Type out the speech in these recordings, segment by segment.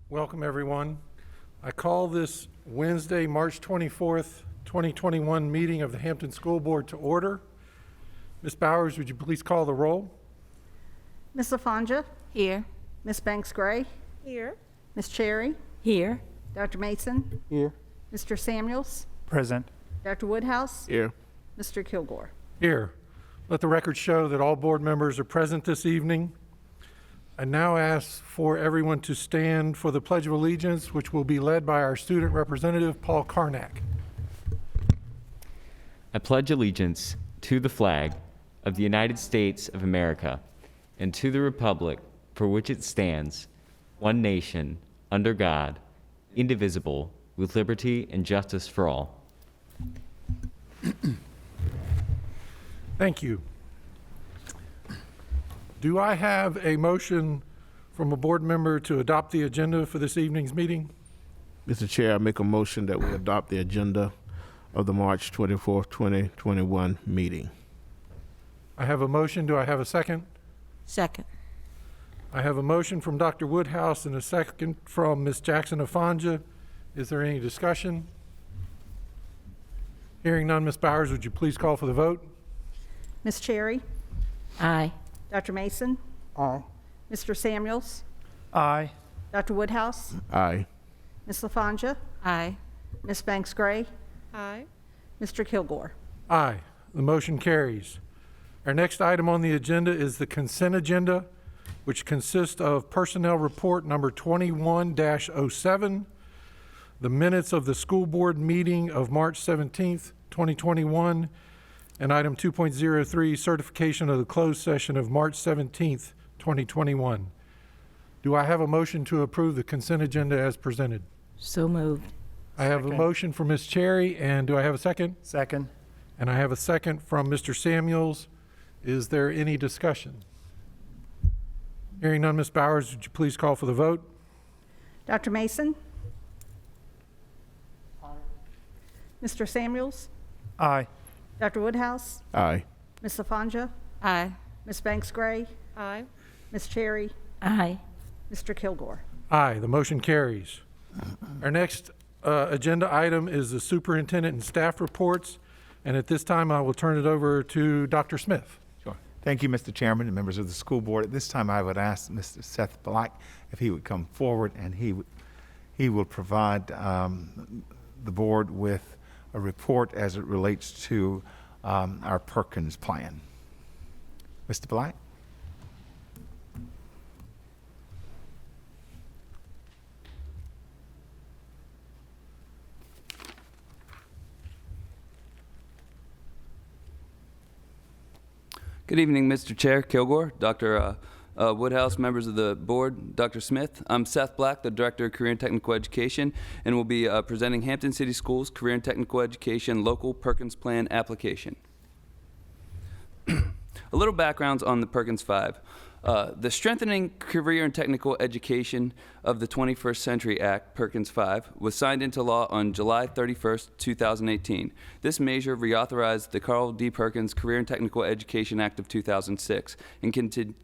Welcome, everyone. I call this Wednesday, March 24th, 2021 meeting of the Hampton School Board to order. Ms. Bowers, would you please call the roll? Ms. LaFonja? Here. Ms. Banks-Gray? Here. Ms. Cherry? Here. Dr. Mason? Here. Mr. Samuels? Present. Dr. Woodhouse? Here. Mr. Kilgore? Here. Let the record show that all board members are present this evening. I now ask for everyone to stand for the Pledge of Allegiance, which will be led by our student representative, Paul Karnak. I pledge allegiance to the flag of the United States of America and to the republic for which it stands, one nation, under God, indivisible, with liberty and justice for all. Thank you. Do I have a motion from a board member to adopt the agenda for this evening's meeting? Mr. Chair, I make a motion that we adopt the agenda of the March 24th, 2021 meeting. I have a motion. Do I have a second? Second. I have a motion from Dr. Woodhouse and a second from Ms. Jackson Afanja. Is there any discussion? Hearing none, Ms. Bowers, would you please call for the vote? Ms. Cherry? Aye. Dr. Mason? Aye. Mr. Samuels? Aye. Dr. Woodhouse? Aye. Ms. LaFonja? Aye. Ms. Banks-Gray? Aye. Mr. Kilgore? Aye. The motion carries. Our next item on the agenda is the consent agenda, which consists of personnel report number 21-07, the minutes of the school board meeting of March 17th, 2021, and item 2.03, certification of the closed session of March 17th, 2021. Do I have a motion to approve the consent agenda as presented? So moved. I have a motion from Ms. Cherry, and do I have a second? Second. And I have a second from Mr. Samuels. Is there any discussion? Hearing none, Ms. Bowers, would you please call for the vote? Dr. Mason? Aye. Mr. Samuels? Aye. Dr. Woodhouse? Aye. Ms. LaFonja? Aye. Ms. Banks-Gray? Aye. Ms. Cherry? Aye. Mr. Kilgore? Aye, the motion carries. Our next agenda item is the superintendent and staff reports. And at this time, I will turn it over to Dr. Smith. Sure. Thank you, Mr. Chairman and members of the school board. At this time, I would ask Mr. Seth Black if he would come forward, and he will provide the board with a report as it relates to our Perkins plan. Mr. Black? Good evening, Mr. Chair Kilgore, Dr. Woodhouse, members of the board, Dr. Smith. I'm Seth Black, the Director of Career and Technical Education, and will be presenting Hampton City Schools Career and Technical Education Local Perkins Plan application. A little background on the Perkins 5. The Strengthening Career and Technical Education of the 21st Century Act, Perkins 5, was signed into law on July 31st, 2018. This measure reauthorized the Carl D. Perkins Career and Technical Education Act of 2006 and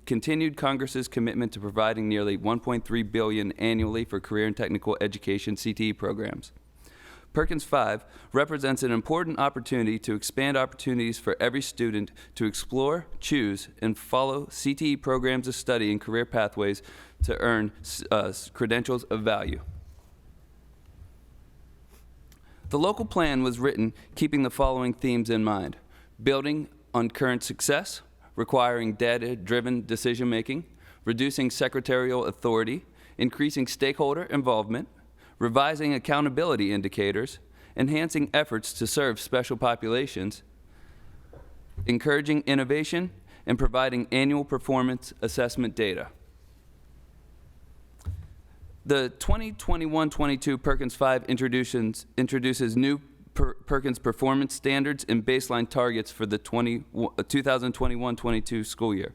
continued Congress's commitment to providing nearly $1.3 billion annually for career and technical education CTE programs. Perkins 5 represents an important opportunity to expand opportunities for every student to explore, choose, and follow CTE programs of study and career pathways to earn credentials of value. The local plan was written keeping the following themes in mind: building on current success, requiring data-driven decision-making, reducing secretarial authority, increasing stakeholder involvement, revising accountability indicators, enhancing efforts to serve special populations, encouraging innovation, and providing annual performance assessment data. The 2021-22 Perkins 5 introduces new Perkins performance standards and baseline targets for the 2021-22 school year.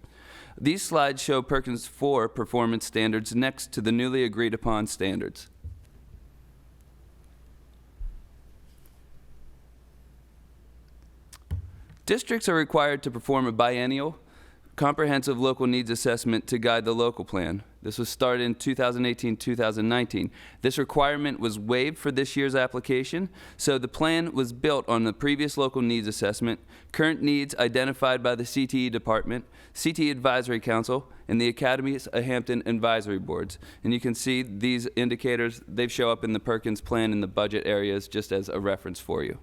These slides show Perkins 4 performance standards next to the newly agreed upon standards. Districts are required to perform a biennial comprehensive local needs assessment to guide the local plan. This was started in 2018-2019. This requirement was waived for this year's application, so the plan was built on the previous local needs assessment, current needs identified by the CTE department, CTE Advisory Council, and the Academies of Hampton Advisory Boards. And you can see these indicators, they show up in the Perkins plan in the budget areas just as a reference for you.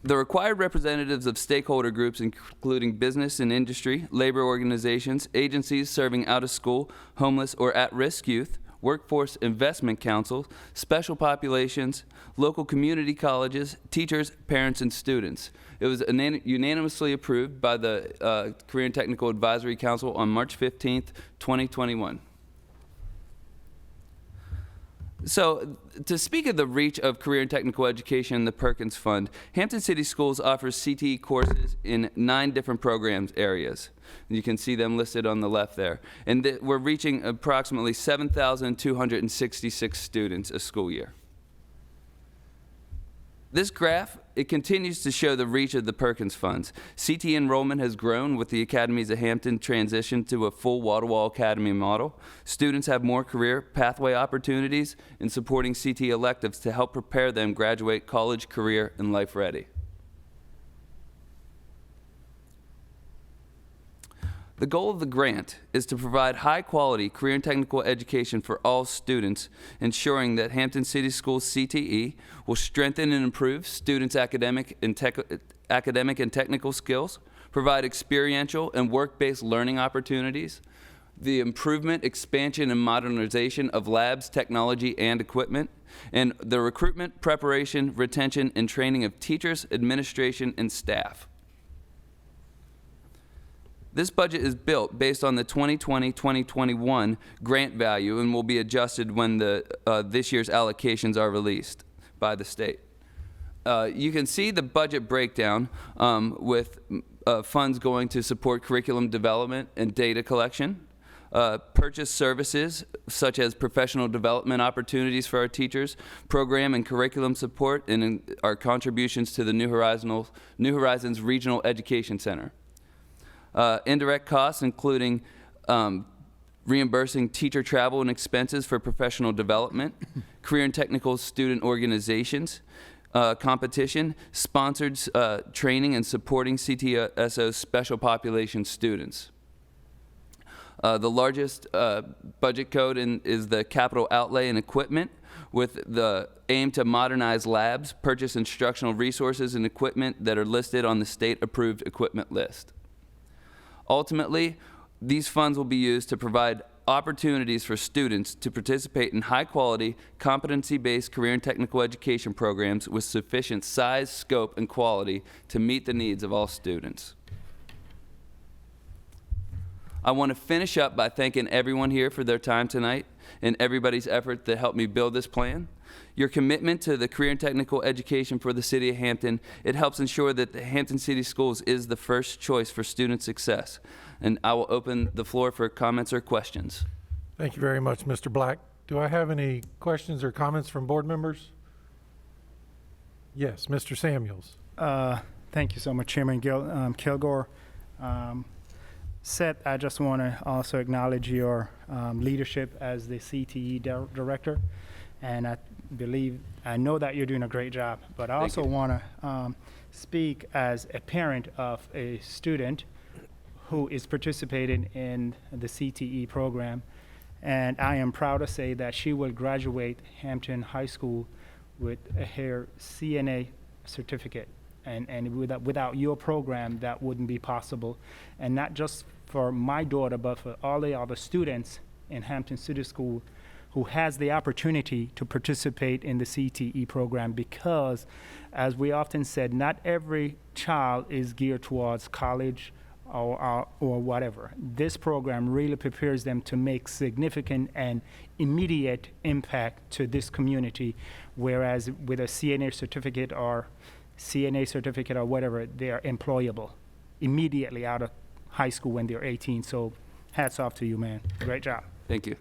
The required representatives of stakeholder groups, including business and industry, labor organizations, agencies serving out-of-school, homeless, or at-risk youth, workforce investment councils, special populations, local community colleges, teachers, parents, and students. It was unanimously approved by the Career and Technical Advisory Council on March 15th, 2021. So, to speak of the reach of career and technical education in the Perkins Fund, Hampton City Schools offers CTE courses in 9 different programs areas. You can see them listed on the left there. And we're reaching approximately 7,266 students a school year. This graph, it continues to show the reach of the Perkins funds. CTE enrollment has grown with the Academies of Hampton transition to a full wall-to-wall academy model. Students have more career pathway opportunities in supporting CTE electives to help prepare them graduate college, career, and life ready. The goal of the grant is to provide high-quality career and technical education for all students, ensuring that Hampton City Schools CTE will strengthen and improve students' academic and technical skills, provide experiential and work-based learning opportunities, the improvement, expansion, and modernization of labs, technology, and equipment, and the recruitment, preparation, retention, and training of teachers, administration, and staff. This budget is built based on the 2020-2021 grant value and will be adjusted when this year's allocations are released by the state. You can see the budget breakdown with funds going to support curriculum development and data collection, purchase services such as professional development opportunities for our teachers, program and curriculum support, and our contributions to the New Horizons Regional Education Center. Indirect costs, including reimbursing teacher travel and expenses for professional development, career and technical student organizations, competition, sponsored training and supporting CTSO special population students. The largest budget code is the capital outlay and equipment, with the aim to modernize labs, purchase instructional resources and equipment that are listed on the state-approved equipment list. Ultimately, these funds will be used to provide opportunities for students to participate in high-quality, competency-based career and technical education programs with sufficient size, scope, and quality to meet the needs of all students. I want to finish up by thanking everyone here for their time tonight and everybody's effort to help me build this plan. Your commitment to the career and technical education for the City of Hampton, it helps ensure that the Hampton City Schools is the first choice for student success. And I will open the floor for comments or questions. Thank you very much, Mr. Black. Do I have any questions or comments from board members? Yes, Mr. Samuels. Thank you so much, Chairman Kilgore. Seth, I just want to also acknowledge your leadership as the CTE director. And I know that you're doing a great job, but I also want to speak as a parent of a student who is participating in the CTE program. And I am proud to say that she will graduate Hampton High School with her CNA certificate. And without your program, that wouldn't be possible. And not just for my daughter, but for all the other students in Hampton City School who has the opportunity to participate in the CTE program, because, as we often said, not every child is geared towards college or whatever. This program really prepares them to make significant and immediate impact to this community, whereas with a CNA certificate or whatever, they are employable immediately out of high school when they're 18. So hats off to you, man. Great job. Thank you.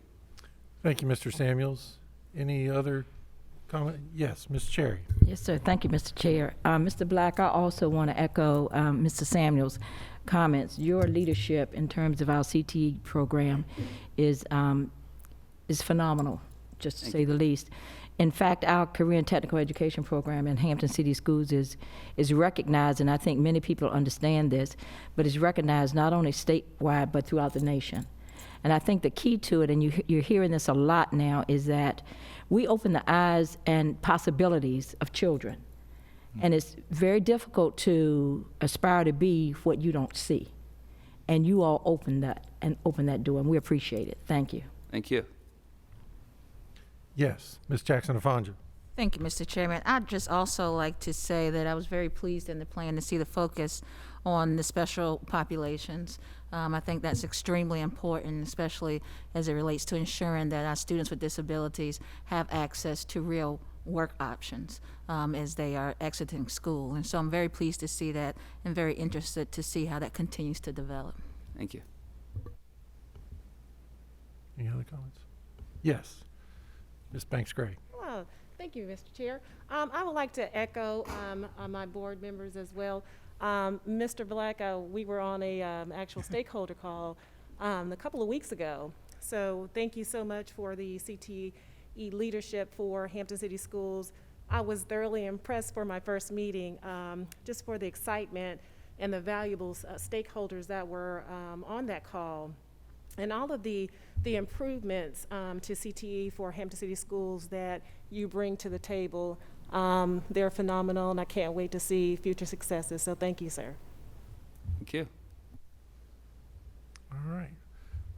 Thank you, Mr. Samuels. Any other comment? Yes, Ms. Cherry. Yes, sir. Thank you, Mr. Chair. Mr. Black, I also want to echo Mr. Samuel's comments. Your leadership in terms of our CTE program is phenomenal, just to say the least. In fact, our career and technical education program in Hampton City Schools is recognized, and I think many people understand this, but is recognized not only statewide but throughout the nation. And I think the key to it, and you're hearing this a lot now, is that we open the eyes and possibilities of children. And it's very difficult to aspire to be what you don't see. And you all open that door, and we appreciate it. Thank you. Thank you. Yes, Ms. Jackson Afonja. Thank you, Mr. Chairman. I'd just also like to say that I was very pleased in the plan to see the focus on the special populations. I think that's extremely important, especially as it relates to ensuring that our students with disabilities have access to real work options as they are exiting school. And so I'm very pleased to see that and very interested to see how that continues to develop. Thank you. Any other comments? Yes, Ms. Banks Gray. Hello. Thank you, Mr. Chair. I would like to echo my board members as well. Mr. Black, we were on a actual stakeholder call a couple of weeks ago. So thank you so much for the CTE leadership for Hampton City Schools. I was thoroughly impressed for my first meeting, just for the excitement and the valuable stakeholders that were on that call. And all of the improvements to CTE for Hampton City Schools that you bring to the table, they're phenomenal, and I can't wait to see future successes. So thank you, sir. Thank you. All right.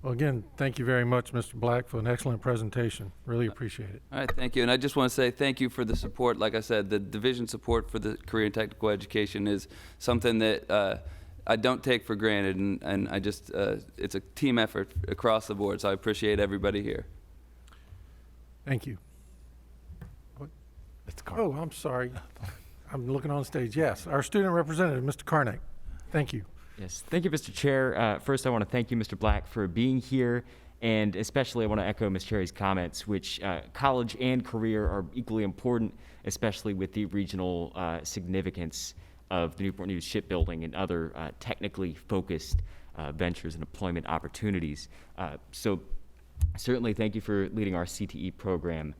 Well, again, thank you very much, Mr. Black, for an excellent presentation. Really appreciate it. All right, thank you. And I just want to say thank you for the support. Like I said, the division support for the career and technical education is something that I don't take for granted, and I just, it's a team effort across the board, so I appreciate everybody here. Thank you. What? Mr. Carter. Oh, I'm sorry. I'm looking on stage. Yes, our student representative, Mr. Karnak. Thank you. Yes, thank you, Mr. Chair. First, I want to thank you, Mr. Black, for being here, and especially I want to echo Ms. Cherry's comments, which college and career are equally important, especially with the regional significance of the Newport News shipbuilding and other technically focused ventures and employment opportunities. So certainly thank you for leading our CTE program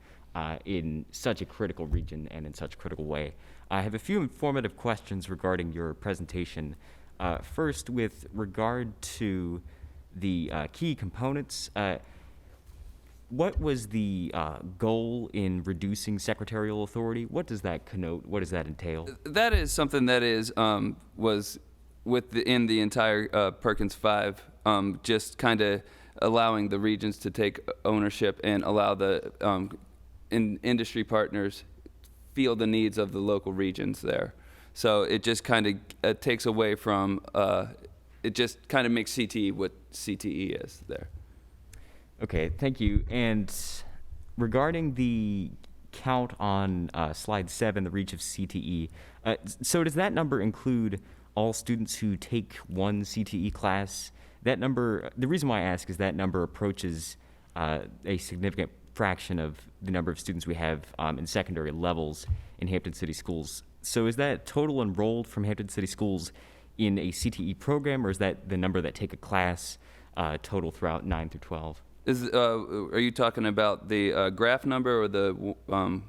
in such a critical region and in such a critical way. I have a few informative questions regarding your presentation. First, with regard to the key components, what was the goal in reducing secretarial authority? What does that connote? What does that entail? That is something that is was in the entire Perkins 5, just kind of allowing the regions to take ownership and allow the industry partners feel the needs of the local regions there. So it just kind of takes away from, it just kind of makes CTE what CTE is there. Okay, thank you. And regarding the count on slide 7, the reach of CTE, so does that number include all students who take one CTE class? That number, the reason why I ask is that number approaches a significant fraction of the number of students we have in secondary levels in Hampton City Schools. So is that total enrolled from Hampton City Schools in a CTE program, or is that the number that take a class total throughout 9 through 12? Are you talking about the graph number or the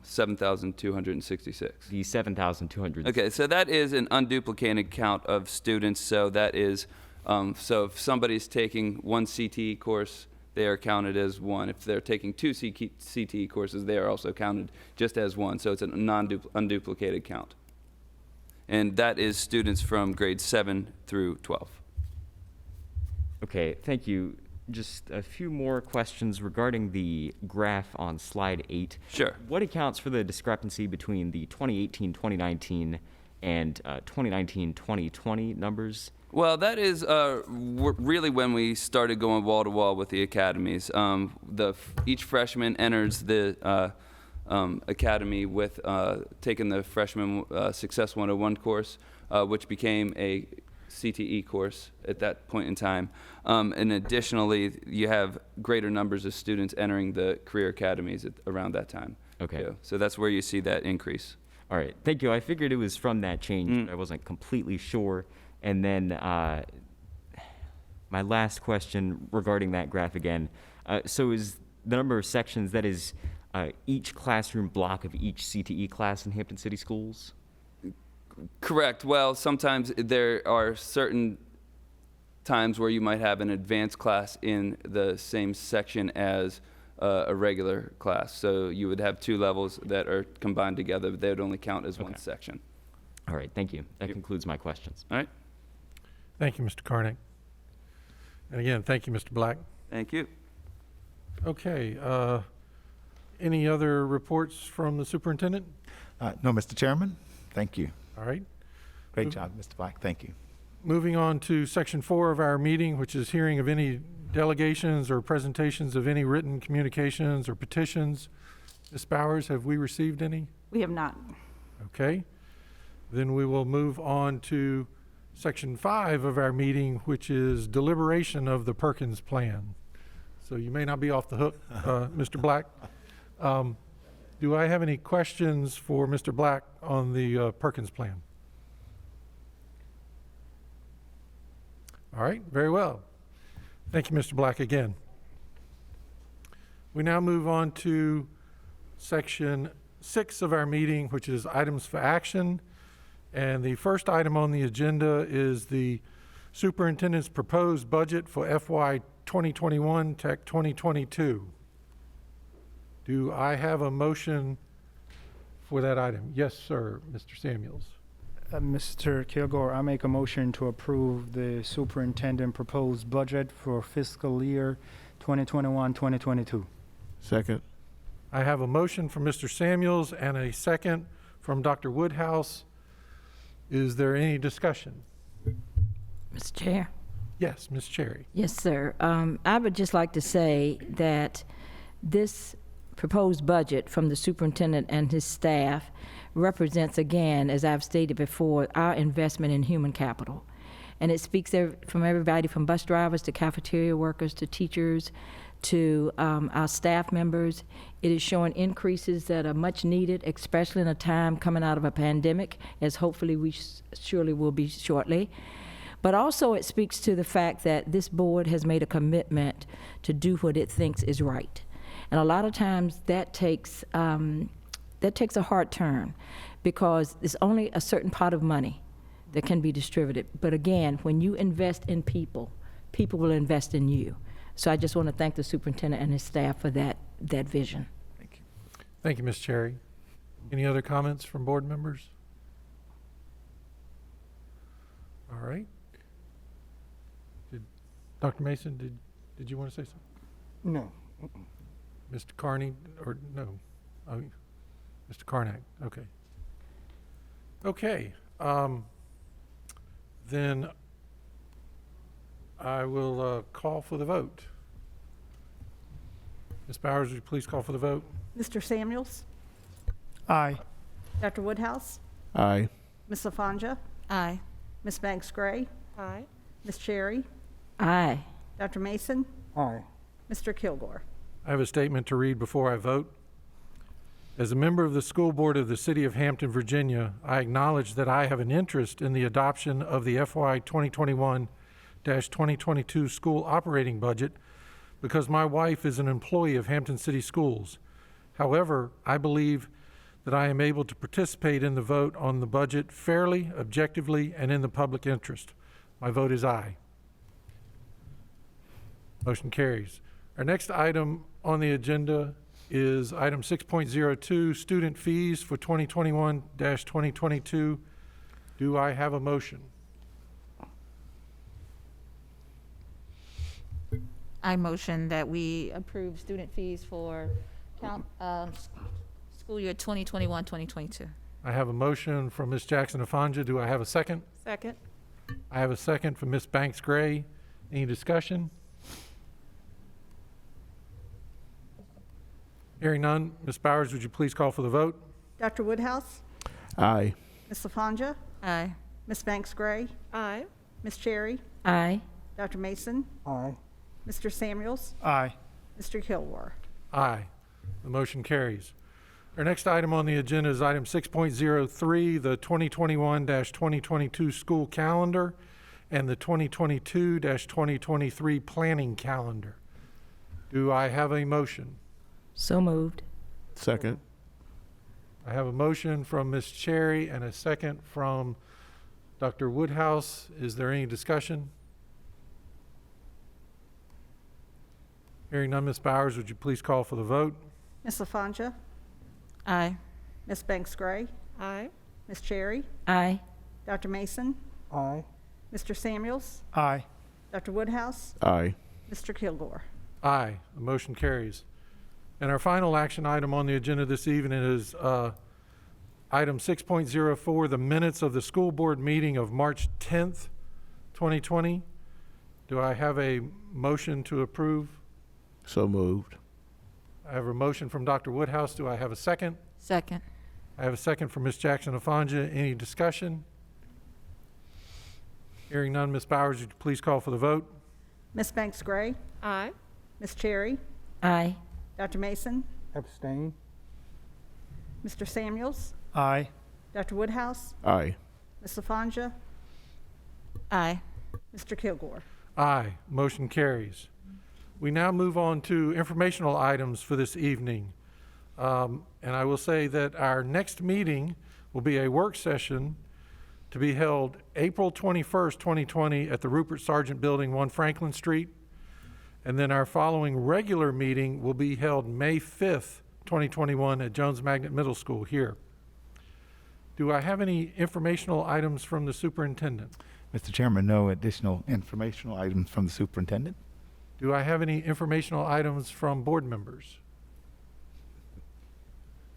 7,266? The 7,200. Okay, so that is an unduplicated count of students. So that is, so if somebody's taking one CTE course, they are counted as one. If they're taking two CTE courses, they are also counted just as one. So it's a unduplicated count. And that is students from grades 7 through 12. Okay, thank you. Just a few more questions regarding the graph on slide 8. Sure. What accounts for the discrepancy between the 2018-2019 and 2019-2020 numbers? Well, that is really when we started going wall to wall with the academies. Each freshman enters the academy with taking the freshman Success 101 course, which became a CTE course at that point in time. And additionally, you have greater numbers of students entering the career academies around that time. Okay. too. So that's where you see that increase. All right. Thank you. I figured it was from that change, but I wasn't completely sure. And then my last question regarding that graph again. So is the number of sections, that is each classroom block of each CTE class in Hampton City Schools? Correct. Well, sometimes there are certain times where you might have an advanced class in the same section as a regular class. So you would have two levels that are combined together, but they would only count as one section. All right. Thank you. That concludes my questions. All right. Thank you, Mr. Carnick. And again, thank you, Mr. Black. Thank you. Okay, any other reports from the superintendent? No, Mr. Chairman. Thank you. All right. Great job, Mr. Black. Thank you. Moving on to section 4 of our meeting, which is hearing of any delegations or presentations of any written communications or petitions. Ms. Bowers, have we received any? We have not. Okay. Then we will move on to section 5 of our meeting, which is deliberation of the Perkins plan. So you may not be off the hook, Mr. Black. Do I have any questions for Mr. Black on the Perkins plan? All right, very well. Thank you, Mr. Black, again. We now move on to section 6 of our meeting, which is items for action. And the first item on the agenda is the superintendent's proposed budget for FY 2021, Tech 2022. Do I have a motion for that item? Yes, sir, Mr. Samuels. Mr. Kilgore, I make a motion to approve the superintendent proposed budget for fiscal year 2021-2022. Second. I have a motion from Mr. Samuels and a second from Dr. Woodhouse. Is there any discussion? Mr. Chair? Yes, Ms. Cherry. Yes, sir. I would just like to say that this proposed budget from the superintendent and his staff represents, again, as I've stated before, our investment in human capital. And it speaks from everybody from bus drivers to cafeteria workers to teachers to our staff members. It is showing increases that are much needed, especially in a time coming out of a pandemic, as hopefully we surely will be shortly. But also it speaks to the fact that this board has made a commitment to do what it thinks is right. And a lot of times that takes a hard turn because there's only a certain pot of money that can be distributed. But again, when you invest in people, people will invest in you. So I just want to thank the superintendent and his staff for that vision. Thank you. Thank you, Ms. Cherry. Any other comments from board members? All right. Dr. Mason, did you want to say something? No. Mr. Carney, or no? Oh, Mr. Carnack, okay. Okay, then I will call for the vote. Ms. Bowers, would you please call for the vote? Mr. Samuels, Aye. Dr. Woodhouse, Aye. Ms. LaFonja, Aye. Ms. Banks Gray, Aye. Ms. Cherry, Aye. Dr. Mason, Aye. Mr. Kilgore. I have a statement to read before I vote. As a member of the school board of the city of Hampton, Virginia, I acknowledge that I have an interest in the adoption of the FY 2021-2022 school operating budget because my wife is an employee of Hampton City Schools. However, I believe that I am able to participate in the vote on the budget fairly, objectively, and in the public interest. My vote is aye. Motion carries. Our next item on the agenda is item 6.02, student fees for 2021-2022. Do I have a motion? I motion that we approve student fees for school year 2021-2022. I have a motion from Ms. Jackson Afanja. Do I have a second? Second. I have a second from Ms. Banks Gray. Any discussion? Hearing none, Ms. Bowers, would you please call for the vote? Dr. Woodhouse, Aye. Ms. LaFonja, Aye. Ms. Banks Gray, Aye. Ms. Cherry, Aye. Dr. Mason, Aye. Mr. Samuels, Aye. Mr. Kilgore. Aye. The motion carries. Our next item on the agenda is item 6.03, the 2021-2022 school calendar and the 2022-2023 planning calendar. Do I have a motion? So moved. Second. I have a motion from Ms. Cherry and a second from Dr. Woodhouse. Is there any discussion? Hearing none, Ms. Bowers, would you please call for the vote? Ms. LaFonja, Aye. Ms. Banks Gray, Aye. Ms. Cherry, Aye. Dr. Mason, Aye. Mr. Samuels, Aye. Dr. Woodhouse, Aye. Mr. Kilgore. Aye, the motion carries. And our final action item on the agenda this evening is item 6.04, the minutes of the school board meeting of March 10th, 2020. Do I have a motion to approve? So moved. I have a motion from Dr. Woodhouse. Do I have a second? Second. I have a second from Ms. Jackson Afonja. Any discussion? Hearing none, Ms. Bowers, would you please call for the vote? Ms. Banks Gray, Aye. Ms. Cherry, Aye. Dr. Mason, Abstain. Mr. Samuels, Aye. Dr. Woodhouse, Aye. Ms. LaFonja, Aye. Mr. Kilgore. Aye, motion carries. We now move on to informational items for this evening. And I will say that our next meeting will be a work session to be held April 21st, 2020 at the Rupert Sargent Building, 1 Franklin Street. And then our following regular meeting will be held May 5th, 2021 at Jones Magnet Middle School here. Do I have any informational items from the superintendent? Mr. Chairman, no additional informational items from the superintendent. Do I have any informational items from board members?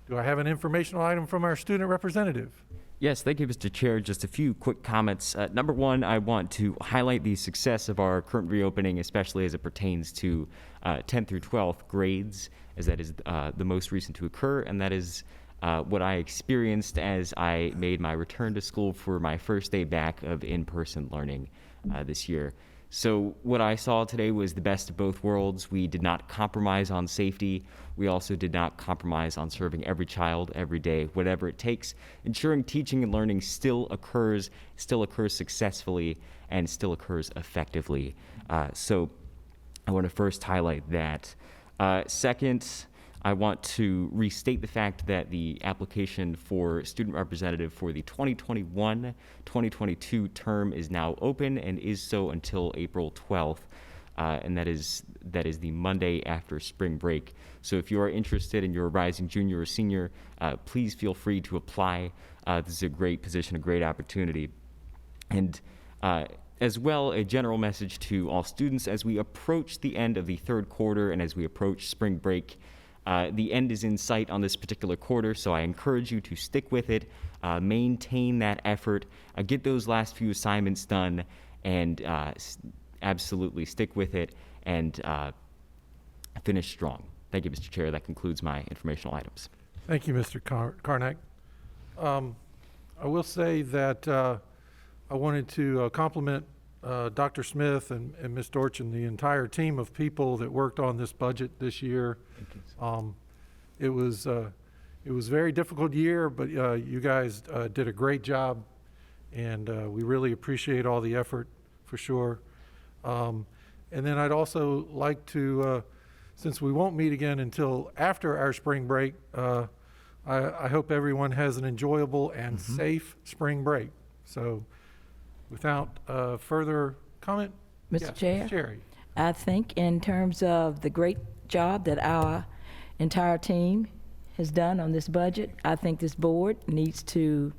Do I have an informational item from our student representative? Yes, thank you, Mr. Chair. Just a few quick comments. Number one, I want to highlight the success of our current reopening, especially as it pertains to 10th through 12th grades, as that is the most recent to occur, and that is what I experienced as I made my return to school for my first day back of in-person learning this year. So what I saw today was the best of both worlds. We did not compromise on safety. We also did not compromise on serving every child every day, whatever it takes, ensuring teaching and learning still occurs successfully, and still occurs effectively. So I want to first highlight that. Second, I want to restate the fact that the application for student representative for the 2021-2022 term is now open and is so until April 12th, and that is the Monday after spring break. So if you are interested and you're a rising junior or senior, please feel free to apply. This is a great position, a great opportunity. And as well, a general message to all students as we approach the end of the third quarter and as we approach spring break. The end is in sight on this particular quarter, so I encourage you to stick with it, maintain that effort, get those last few assignments done, and absolutely stick with it and finish strong. Thank you, Mr. Chair. That concludes my informational items. Thank you, Mr. Karnak. I will say that I wanted to compliment Dr. Smith and Ms. Dorch and the entire team of people that worked on this budget this year. It was a very difficult year, but you guys did a great job, and we really appreciate all the effort for sure. And then I'd also like to, since we won't meet again until after our spring break, I hope everyone has an enjoyable and safe spring break. So without further comment? Mr. Yes, Chair? Cherry. I think in terms of the great job that our entire team has done on this budget, I think this board needs to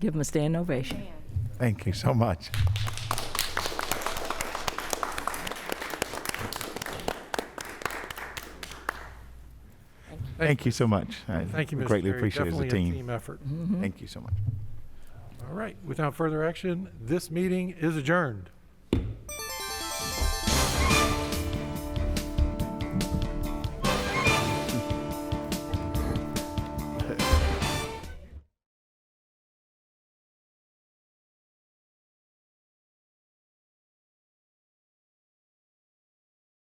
give them a standing ovation. Thank you so much. Thank you so much. Thank you, Mr. Greatly Cherry. appreciate it as a Definitely team. a team effort. Thank you so much. All right, without further action, this meeting is adjourned.